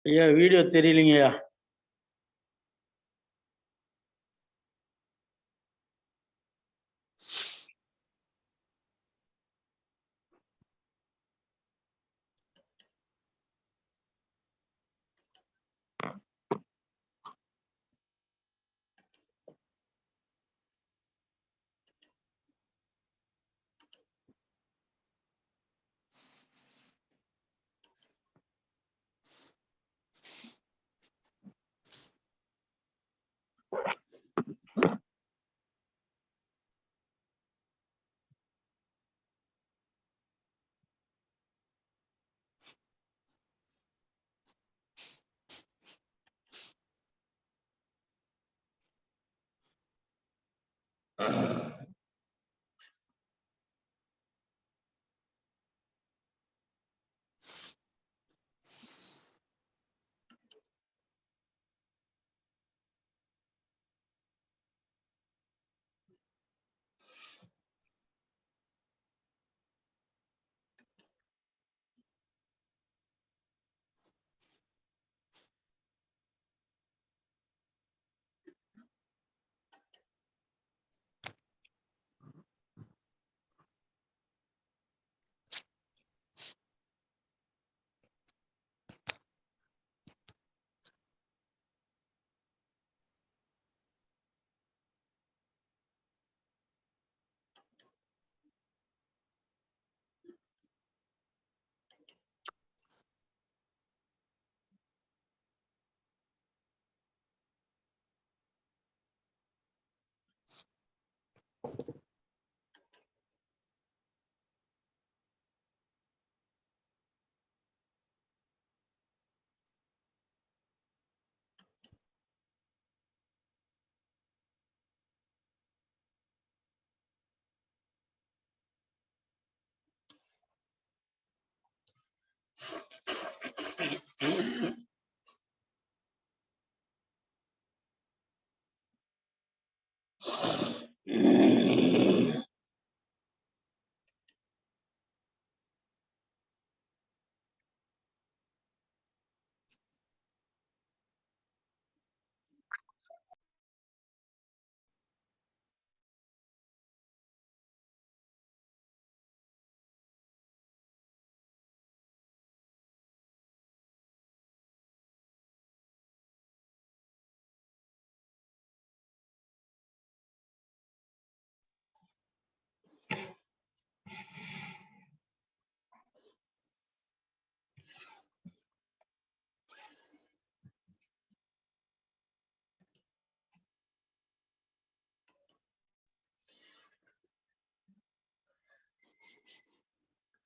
ஐயா வீடியோ தெரியலைங்கய்யா.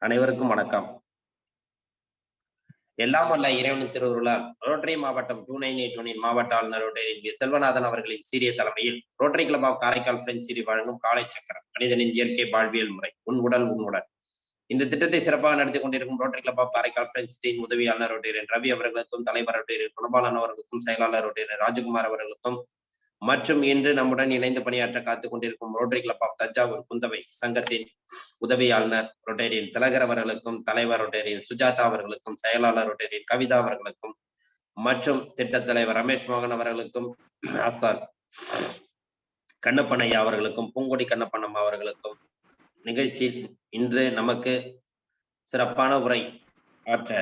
அனைவருக்கும் வணக்கம். எல்லாம் வல்ல இறைவனின் திருவுருளால் ரோட்டரி மாவட்டம் 2981 மாவட்ட ஆளுநர் ரோட்டரி செல்வநாதன் அவர்களின் சீரிய தலைமையில் rotary club of Karaikal French சிரி வழங்கும் காலை சக்கரம் மனிதனின் இயற்கை வாழ்வியல் முறை உன் உடல் உன்னுடன் இந்த திட்டத்தை சிறப்பாக நடத்தி கொண்டிருக்கும் rotary club of Karaikal French சிரியின் உதவியாளர் ரோட்டரி ரவி அவர்களுக்கும், தலைவர் ரோட்டரி குணபாலன் அவர்களுக்கும், செயலாளர் ரோட்டரி ராஜகுமார் அவர்களுக்கும் மற்றும் இன்று நம்முடன் இணைந்து பணியாற்ற காத்துக் கொண்டிருக்கும் rotary club of Thanjavur Kundavai சங்கத்தின் உதவியாளர் ரோட்டரியின் திலகர் அவர்களுக்கும், தலைவர் ரோட்டரியின் சுஜாதா அவர்களுக்கும், செயலாளர் ரோட்டரியின் கவிதா அவர்களுக்கும் மற்றும் திட்ட தலைவர் ரமேஷ் மோகன் அவர்களுக்கும், ஆசான் கண்ணப்பனையா அவர்களுக்கும், பூங்கொடி கண்ணப்பண்ணம்மா அவர்களுக்கும் நிகழ்ச்சியில் இன்று நமக்கு சிறப்பான உரை ஆற்ற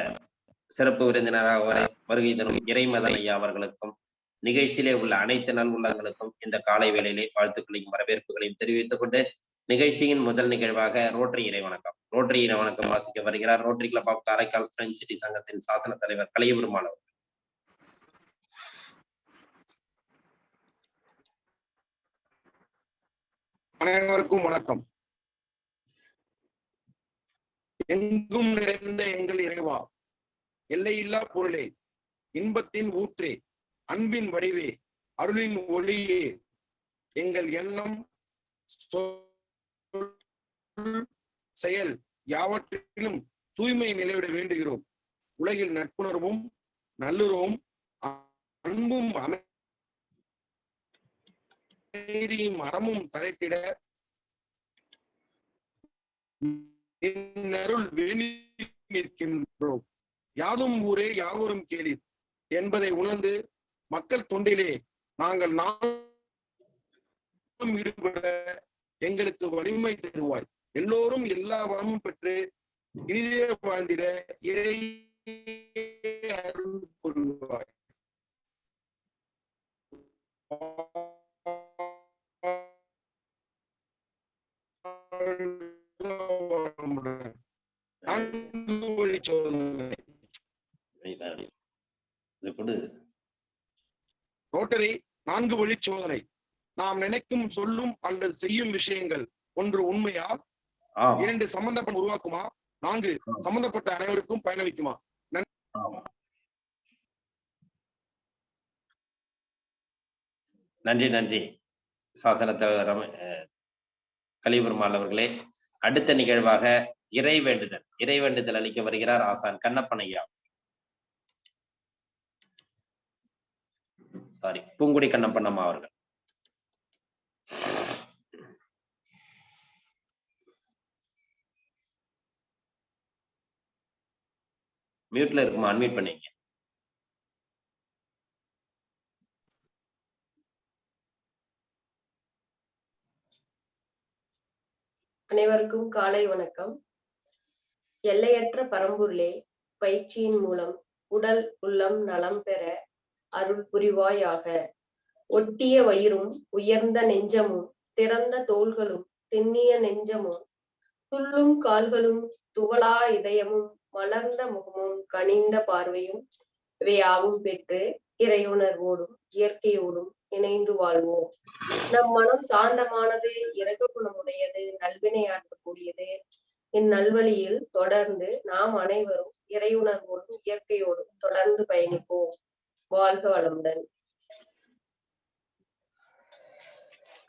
சிறப்பு விருந்தினராக வருகை தரும் இறைமதன் ஐயா அவர்களுக்கும், நிகழ்ச்சியிலே உள்ள அனைத்து நல் உள்ளங்களுக்கும் இந்த காலை வேளையிலே வாழ்த்துக்களையும் வரவேற்புகளையும் தெரிவித்துக் கொண்டு நிகழ்ச்சியின் முதல் நிகழ்வாக ரோட்டரி இறைவணக்கம் வாசிக்க வருகிறார் Rotary club of Karaikal French City சங்கத்தின் சாசன தலைவர் கலியபெருமாள் அவர்கள். அனைவருக்கும் வணக்கம். எங்கும் நிறைந்த எங்கள் இறைவா, எல்லையில்லா பொருளே, இன்பத்தின் ஊற்றே, அன்பின் வடிவே, அருளின் ஒளியே, எங்கள் எண்ணம் செயல் யாவற்றிலும் தூய்மை நிலைவிட வேண்டுகிறோம். உலகில் நட்புணர்வும் நல்லுறவும் அன்பும் அமைதியும் அறமும் தழைத்திட அருள் வேண்டி நிற்கின்றோம். யாதும் ஊரே யாவரும் கேளீர், என்பதை உணர்ந்து மக்கள் தொண்டிலே நாங்கள் நாளும் ஈடுபட எங்களுக்கு வலிமை தருவாய். எல்லோரும் எல்லா வளமும் பெற்று இனிதே வாழ்ந்திட அருள் புரிவாய். ரோட்டரி 4 வழி சோதனை. நாம் நினைக்கும், சொல்லும் அல்லது செய்யும் விஷயங்கள் 1 உண்மையா, 2 சம்பந்தப்பட்ட உருவாக்குமா, 4 சம்பந்தப்பட்ட அனைவருக்கும் பயனளிக்குமா? நன்றி நன்றி சாசன தலைவர் கலிபெருமாள் அவர்களே. அடுத்த நிகழ்வாக இறைவேண்டுதல் அளிக்க வருகிறார் ஆசான் கண்ணப்பனையா. பூங்குடி கண்ணப்பண்ணம்மா அவர்கள். மியூட்ல இருக்குமா? அன்மியூட் பண்ணீங்க. அனைவருக்கும் காலை வணக்கம். எல்லையற்ற பரம்பொருளே, பயிற்சியின் மூலம் உடல் உள்ளம் நலம் பெற அருள் புரிவாயாக. ஒட்டிய வயிறும் உயர்ந்த நெஞ்சமும் திறந்த தோள்களும் திண்ணிய நெஞ்சமும் துள்ளும் கால்களும் துவளா இதயமும் மலர்ந்த முகமும் கனிந்த பார்வையும் இவையாவும் பெற்று இறையுணர்வோடும் இயற்கையோடும் இணைந்து வாழ்வோம். நம் மனம் சாந்தமானது, இரக்க குணமுடையது, நல்வினையாற்றக்கூடியது. இந்நல்வழியில் தொடர்ந்து நாம் அனைவரும் இறையுணர்வோடும் இயற்கையோடும் தொடர்ந்து பயணிப்போம். வாழ்க வளமுடன்.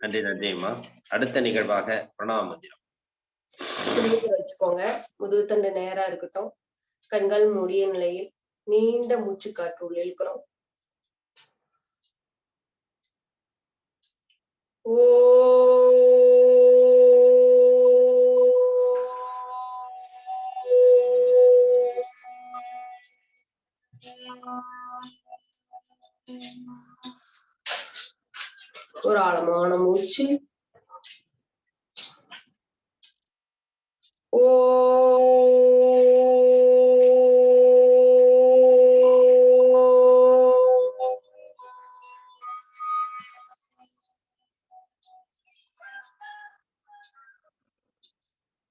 நன்றி நன்றிம்மா. அடுத்த நிகழ்வாக பிரணவ மந்திரம் வச்சுக்கோங்க. முதுகுத்தண்டு நேரா இருக்கட்டும். கண்கள் மூடிய நிலையில் நீண்ட மூச்சு காற்று உள்ள இழுக்கிறோம். ஒரு ஆழமான மூச்சு.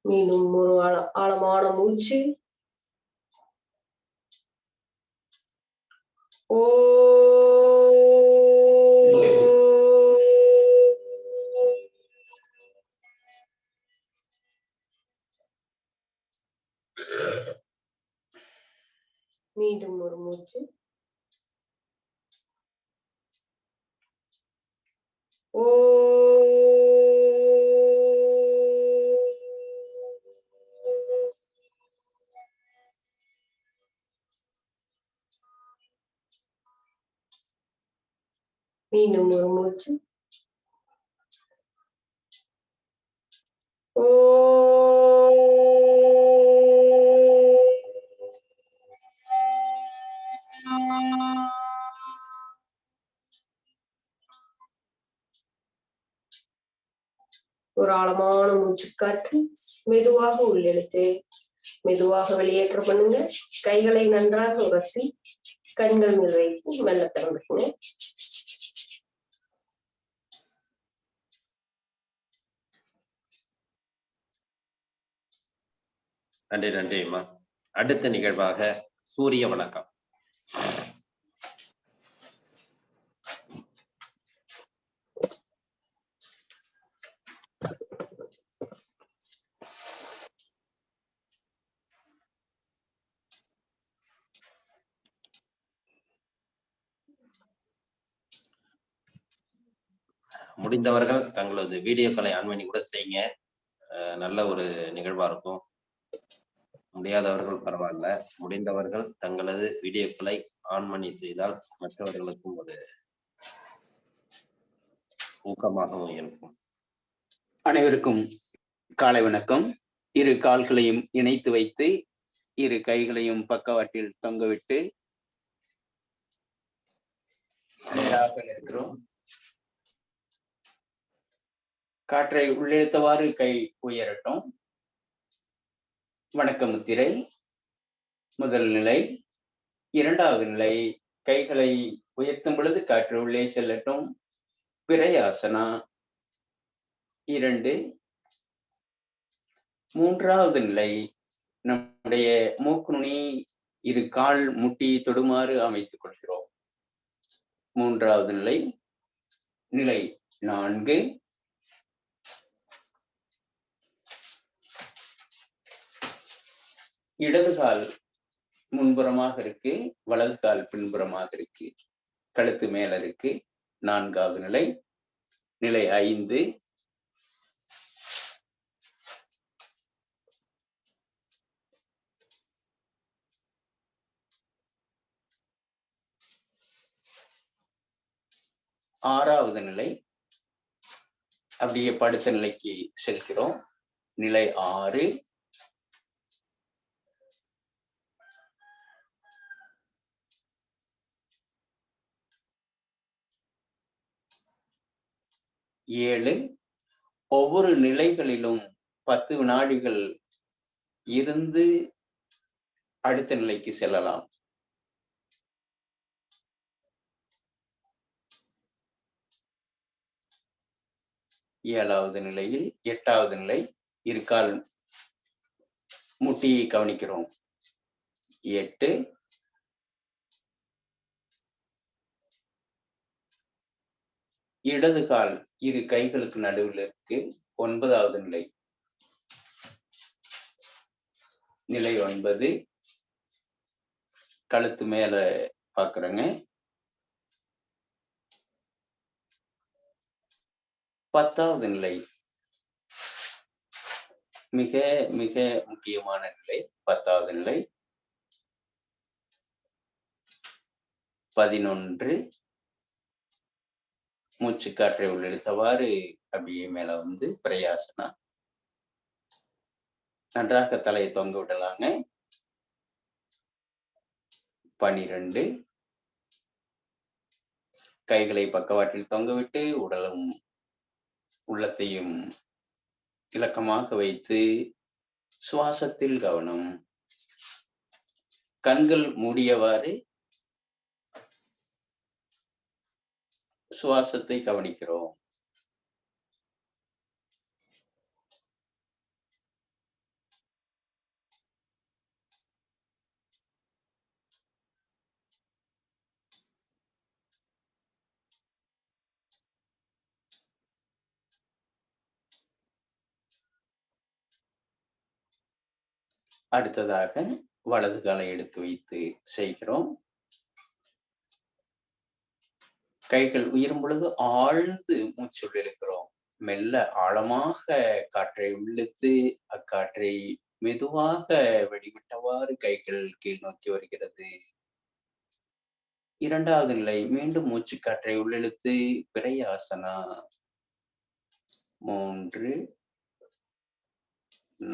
மீண்டும் ஒரு ஆழமான மூச்சு. மீண்டும் ஒரு மூச்சு. மீண்டும் ஒரு மூச்சு. ஒரு ஆழமான மூச்சு காற்று மெதுவாக உள்ளெடுத்து மெதுவாக வெளியேற்ற பண்ணுங்க. கைகளை நன்றாக உரசி கண்கள் மேல் வைத்து மெல்ல திறந்துக்குங்க. நன்றி நன்றிம்மா. அடுத்த நிகழ்வாக சூரிய வணக்கம். முடிந்தவர்கள் தங்களது வீடியோக்களை ஆன் பண்ணி கூட செய்யுங்க. நல்ல ஒரு நிகழ்வா இருக்கும். முடியாதவர்கள் பரவாயில்ல. முடிந்தவர்கள் தங்களது வீடியோக்களை ஆன் பண்ணி செய்தால் மற்றவர்களுக்கும் ஒரு ஊக்கமாகவும் இருக்கும். அனைவருக்கும் காலை வணக்கம். இரு கால்களையும் இணைத்து வைத்து இரு கைகளையும் பக்கவாட்டில் தொங்கவிட்டு நேராக நிற்கிறோம். காற்றை உள்ளிழுத்தவாறு கை உயரட்டும். வணக்க முத்திரை முதல் நிலை. இரண்டாவது நிலை, கைகளை உயர்த்தும் பொழுது காற்று உள்ளே செல்லட்டும். பிரயாசனா 2. மூன்றாவது நிலை, நம்முடைய மூக்கு நுனி இரு கால் முட்டி தொடுமாறு அமைத்துக் கொள்கிறோம். மூன்றாவது நிலை. நிலை 4. இடது கால் முன்புறமாக இருக்கு, வலது கால் பின்புறமாக இருக்கு, கழுத்து மேல இருக்கு. 4வது நிலை. நிலை 5. ஆறாவது நிலை. அப்படியே படுத்த நிலைக்கு செல்கிறோம். நிலை 6. ஏழு. ஒவ்வொரு நிலைகளிலும் 10 வினாடிகள் இருந்து அடுத்த நிலைக்கு செல்லலாம். 7வது நிலையில் 8வது நிலை. இருக்கால் முட்டியை கவனிக்கிறோம். 8. இடது கால் இரு கைகளுக்கு நடுவில் இருக்கு. 9வது நிலை. நிலை 9. கழுத்து மேல பாக்குறேங்க. 10வது நிலை. மிக மிக முக்கியமான நிலை 10வது நிலை. 11. மூச்சு காற்றை உள்ளிழுத்தவாறு அப்படியே மேல வந்து பிரயாசனா. நன்றாக தலையை தொங்க விடலாங்க. 12. கைகளை பக்கவாட்டில் தொங்கவிட்டு உடலும் உள்ளத்தையும் இலக்கமாக வைத்து சுவாசத்தில் கவனம். கண்கள் மூடியவாறு சுவாசத்தை கவனிக்கிறோம். அடுத்ததாக வலது காலை எடுத்து வைத்து செய்கிறோம். கைகள் உயரும் பொழுது ஆழ்ந்து மூச்சு இழுக்கிறோம். மெல்ல ஆழமாக காற்றை உள்ளிழுத்து அக்காற்றை மெதுவாக வெளிவிட்டவாறு கைகள் கீழ் நோக்கி வருகிறது. 2வது நிலை. மீண்டும் மூச்சு காற்றை உள்ளிழுத்து பிரயாசனா. 3,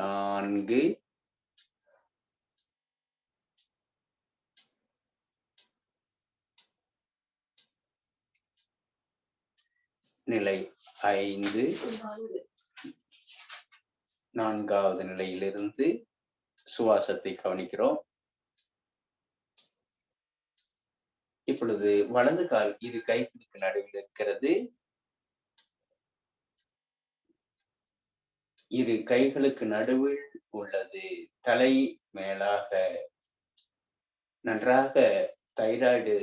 4, நிலை 5. 4வது நிலையிலிருந்து சுவாசத்தை கவனிக்கிறோம். இப்பொழுது வலது கால் இரு கைகளுக்கு நடுவில் இருக்கிறது. இரு கைகளுக்கு நடுவில் உள்ளது. தலை மேலாக நன்றாக தைராய்டு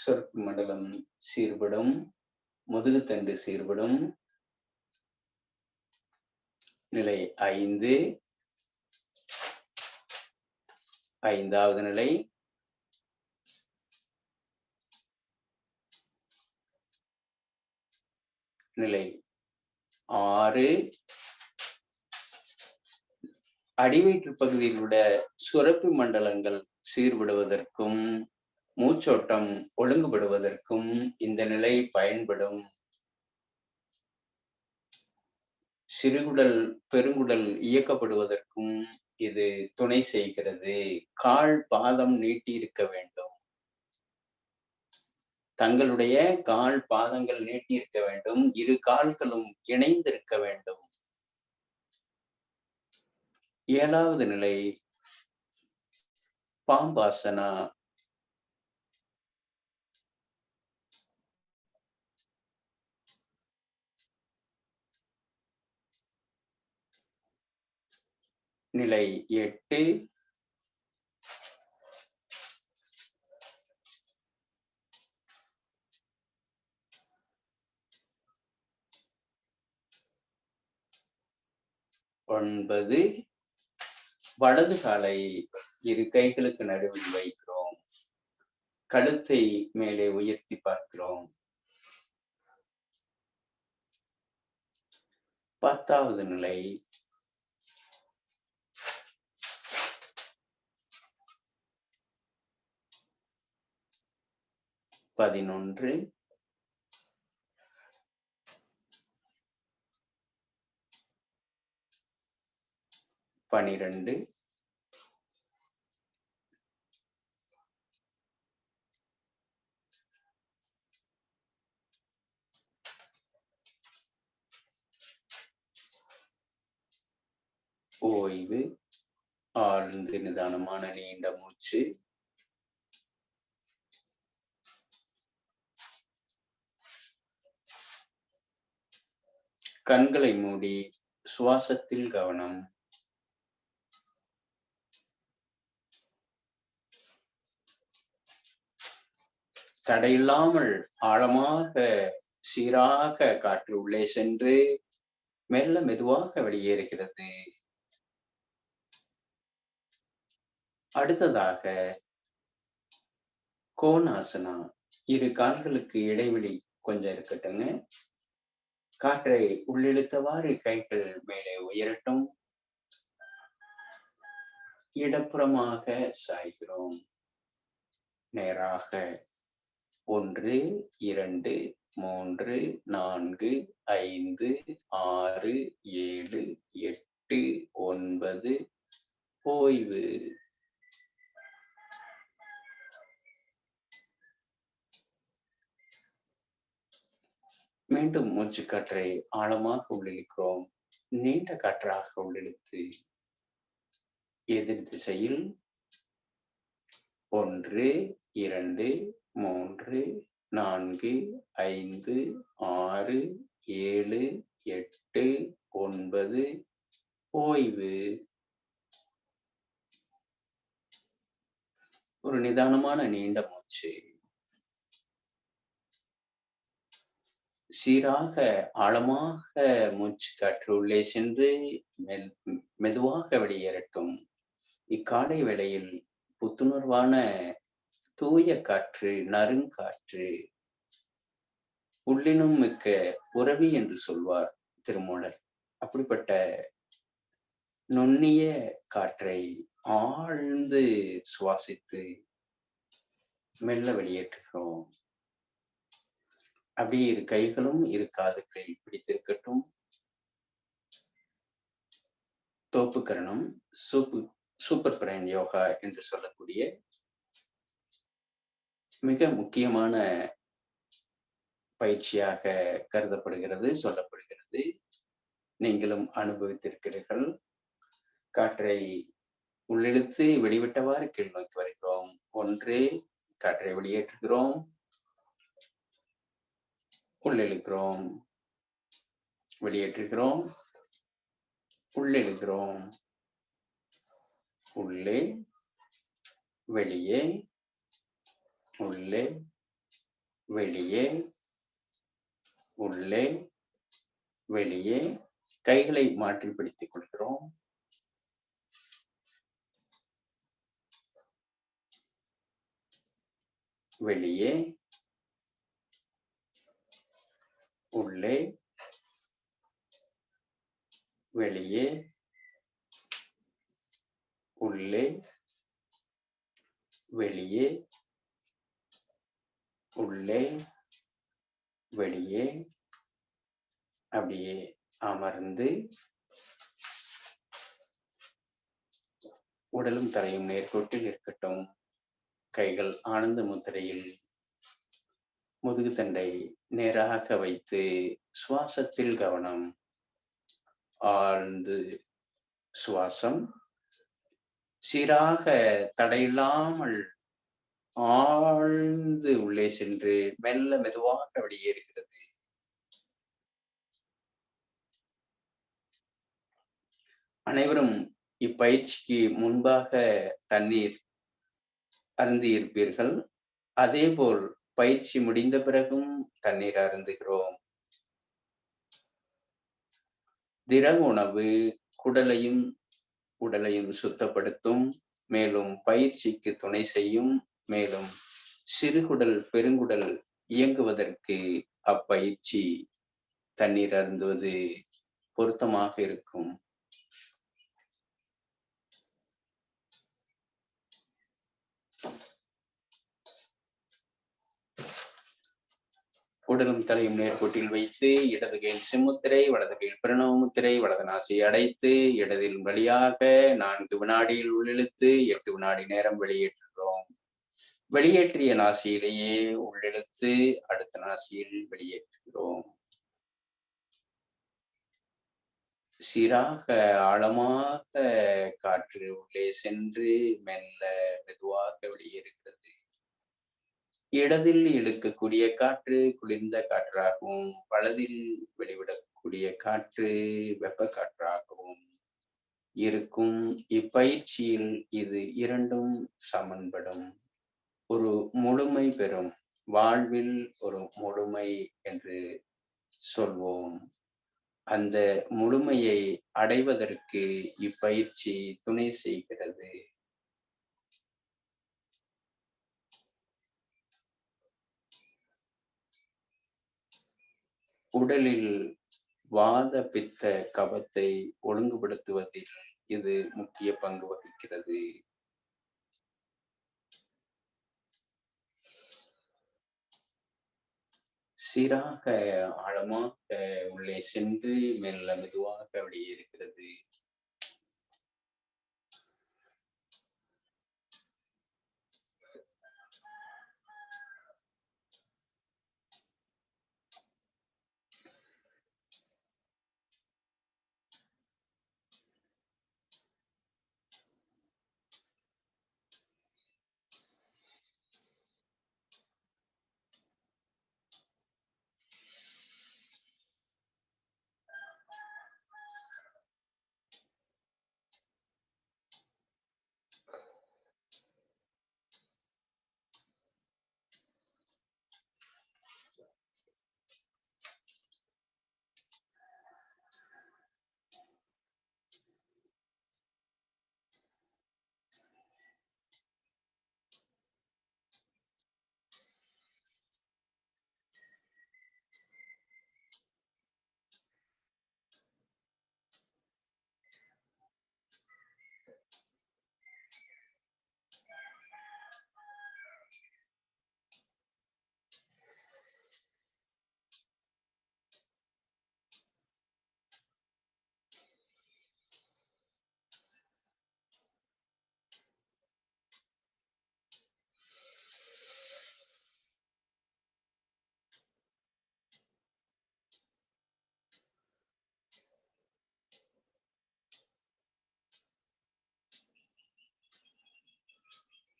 சுரப்பு மண்டலம் சீர்படும். முதுகுத்தண்டு சீர்படும். நிலை 5. 5வது நிலை. நிலை 6. அடிவயிற்று பகுதியில் உள்ள சுரப்பி மண்டலங்கள் சீர்படுவதற்கும் மூச்சோட்டம் ஒழுங்குபடுவதற்கும் இந்த நிலை பயன்படும். சிறுகுடல் பெருங்குடல் இயக்கப்படுவதற்கும் இது துணை செய்கிறது. கால் பாதம் நீட்டி இருக்க வேண்டும். தங்களுடைய கால் பாதங்கள் நீட்டியிருக்க வேண்டும். இரு கால்களும் இணைந்திருக்க வேண்டும். 7வது நிலை பாம்பாசனா. நிலை 8 9 வலது காலை இரு கைகளுக்கு நடுவில் வைக்கிறோம். கழுத்தை மேலே உயர்த்தி பார்க்கிறோம். 10வது நிலை பதினொன்று 12 ஓய்வு. ஆழ்ந்து நிதானமான நீண்ட மூச்சு. கண்களை மூடி சுவாசத்தில் கவனம். தடையில்லாமல் ஆழமாக சீராக காற்று உள்ளே சென்று மெல்ல மெதுவாக வெளியேறுகிறது. அடுத்ததாக கோணாசனா. இரு கால்களுக்கு இடைவெளி கொஞ்சம் இருக்கட்டுங்க. காற்றை உள்ளிழுத்தவாறு கைகள் மேலே உயரட்டும். இடப்புறமாக சாய்கிறோம். நேராக 1 2 3 4 5 6 7 8 9 ஓய்வு. மீண்டும் மூச்சு காற்றை ஆழமாக உள்ளிழுக்கிறோம். நீண்ட காற்றாக உள்ளிழுத்து எதிர் திசையில் 1 2 3 4 5 6 7 8 9 ஓய்வு. ஒரு நிதானமான நீண்ட மூச்சு. சீராக ஆழமாக மூச்சு காற்று உள்ளே சென்று மெதுவாக வெளியேறட்டும். இக்காலை வேளையில் புத்துணர்வான தூய காற்று, நறுங்காற்று, உள்ளினும் மிக்க உறவி என்று சொல்வார் திருமூலர். அப்படிப்பட்ட நுண்ணிய காற்றை ஆழ்ந்து சுவாசித்து மெல்ல வெளியேற்றுகிறோம். அப்படியே இரு கைகளும் இரு காதுகளில் பிடித்திருக்கட்டும். தோப்புக்கரணம், சூப்பர் பிரைன் யோகா என்று சொல்லக்கூடிய மிக முக்கியமான பயிற்சியாக கருதப்படுகிறது, சொல்லப்படுகிறது. நீங்களும் அனுபவித்திருக்கிறீர்கள். காற்றை உள்ளிழுத்து வெளிவிட்டவாறு கீழ் நோக்கி வருகிறோம். 1 காற்றை வெளியேற்றுகிறோம். உள்ளிழுக்கிறோம், வெளியேற்றுகிறோம், உள்ளிழுக்கிறோம், உள்ளே வெளியே, உள்ளே வெளியே, உள்ளே வெளியே. கைகளை மாற்றி பிடித்துக் கொள்கிறோம். வெளியே, உள்ளே வெளியே, உள்ளே வெளியே, உள்ளே வெளியே. அப்படியே அமர்ந்து உடலும் தலையும் நேர்கோட்டில் இருக்கட்டும். கைகள் ஆனந்த முத்திரையில் முதுகுத்தண்டை நேராக வைத்து சுவாசத்தில் கவனம். ஆழ்ந்து சுவாசம் சீராக தடையில்லாமல் ஆழ்ந்து உள்ளே சென்று மெல்ல மெதுவாக வெளியேறுகிறது. அனைவரும் இப்பயிற்சிக்கு முன்பாக தண்ணீர் அருந்தி இருப்பீர்கள். அதேபோல் பயிற்சி முடிந்த பிறகும் தண்ணீர் அருந்துகிறோம். திரவ உணவு குடலையும் உடலையும் சுத்தப்படுத்தும், மேலும் பயிற்சிக்கு துணை செய்யும். மேலும் சிறுகுடல் பெருங்குடல் இயங்குவதற்கு அப்பயிற்சி தண்ணீர் அருந்துவது பொருத்தமாக இருக்கும். உடலும் தலையும் நேர்கோட்டில் வைத்து இடது கையில் சிம்முத்திரை, வலது கையில் பிரணவ முத்திரை, வலது நாசியை அடைத்து இடதில் வழியாக 4 வினாடியில் உள்ளிழுத்து 8 வினாடி நேரம் வெளியேற்றுகிறோம். வெளியேற்றிய நாசியிலேயே உள்ளிழுத்து அடுத்த நாசியில் வெளியேற்றுகிறோம். சீராக ஆழமாக காற்று உள்ளே சென்று மெல்ல மெதுவாக வெளியேறுகிறது. இடதில் இழுக்கக்கூடிய காற்று குளிர்ந்த காற்றாகவும், வலதில் வெளிவிடக்கூடிய காற்று வெப்ப காற்றாகவும் இருக்கும். இப்பயிற்சியில் இது இரண்டும் சமன்படும். ஒரு முழுமை பெறும் வாழ்வில் ஒரு முழுமை என்று சொல்வோம். அந்த முழுமையை அடைவதற்கு இப்பயிற்சி துணை செய்கிறது. உடலில் வாத பித்த கபத்தை ஒழுங்குபடுத்துவதில் இது முக்கிய பங்கு வகிக்கிறது. சீராக ஆழமாக உள்ளே சென்று மெல்ல மெதுவாக வெளியேறுகிறது.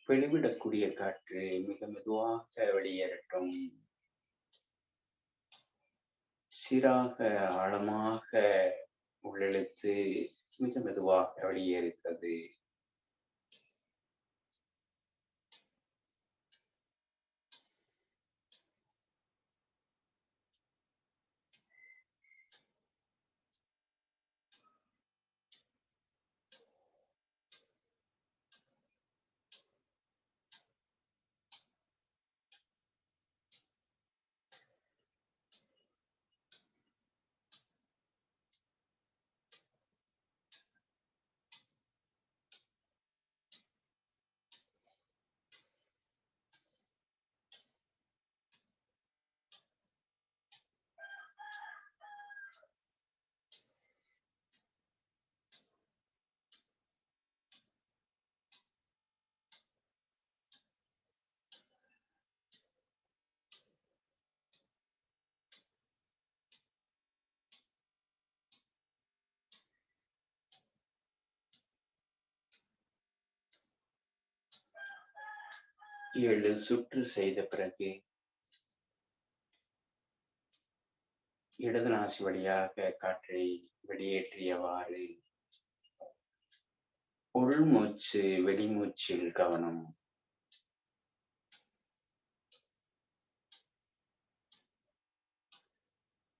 வெளிவிடக்கூடிய காற்று மிக மெதுவாக வெளியேறட்டும். சீராக ஆழமாக உள்ளிழுத்து மிக மெதுவாக வெளியேறுகிறது. 7 சுற்று செய்த பிறகு இடது நாசி வழியாக காற்றை வெளியேற்றியவாறு உள்மூச்சு வெளிமூச்சில் கவனம்.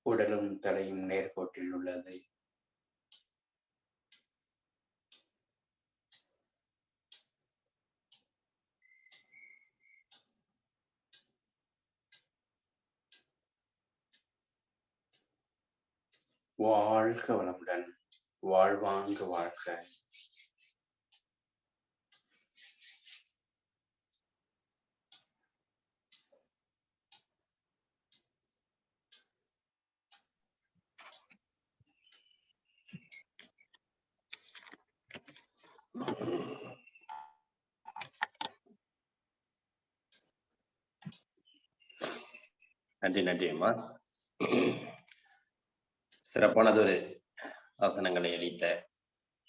உடலும் தலையும் நேர்கோட்டில் உள்ளது. வாழ்க வளமுடன். வாழ்வாங்கு வாழ்க. நன்றி நன்றி அம்மா. சிறப்பானதொரு ஆசனங்களை அளித்த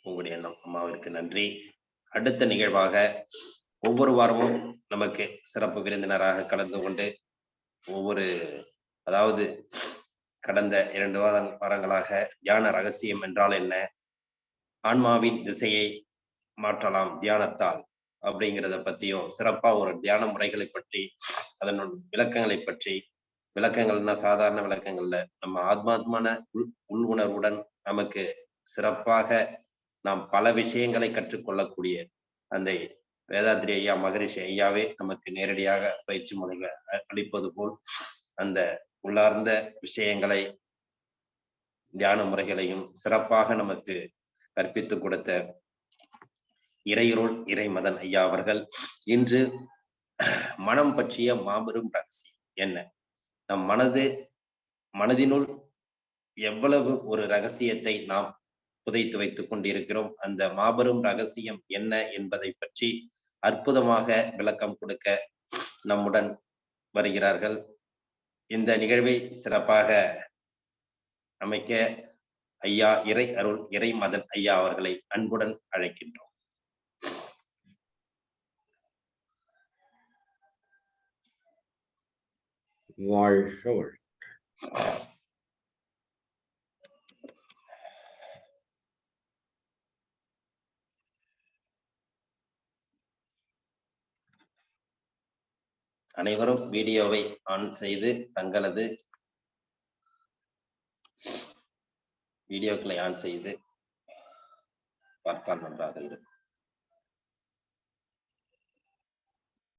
உங்களுடைய அம்மாவிற்கு நன்றி. அடுத்த நிகழ்வாக ஒவ்வொரு வாரமும் நமக்கு சிறப்பு விருந்தினராக கலந்து கொண்டு அதாவது கடந்த 2 வாரங்களாக தியான ரகசியம் என்றால் என்ன, ஆன்மாவின் திசையை மாற்றலாம் தியானத்தால் அப்படிங்கிறத பற்றியும், சிறப்பா ஒரு தியான முறைகளை பற்றி, அதன் விளக்கங்களை பற்றி, விளக்கங்கள்னா சாதாரண விளக்கங்கள்ல நம்ம ஆத்மாத்மான உள் உணர்வுடன் நமக்கு சிறப்பாக நாம் பல விஷயங்களை கற்றுக்கொள்ளக்கூடிய அந்த வேதாத்ரி ஐயா மகரிஷி ஐயாவே நமக்கு நேரடியாக பயிற்சி முறைகளை அளிப்பது போல் அந்த உள்ளார்ந்த விஷயங்களை தியான முறைகளையும் சிறப்பாக நமக்கு கற்பித்து கொடுத்த இறையருள் இறைமதன் ஐயா அவர்கள் இன்று மனம் பற்றிய மாபெரும் ரகசியம் என்ன, நம் மனதினுள் எவ்வளவு ஒரு ரகசியத்தை நாம் புதைத்து வைத்துக் கொண்டிருக்கிறோம், அந்த மாபெரும் ரகசியம் என்ன என்பதை பற்றி அற்புதமாக விளக்கம் கொடுக்க நம்முடன் வருகிறார்கள். இந்த நிகழ்வை சிறப்பாக அமைக்க ஐயா இறை அருள் இறைமதன் ஐயா அவர்களை அன்புடன் அழைக்கின்றோம். வாழ்க. அனைவரும் வீடியோவை ஆன் செய்து தங்களது வீடியோக்களை ஆன் செய்து பார்த்தால் நன்றாக இருக்கும்.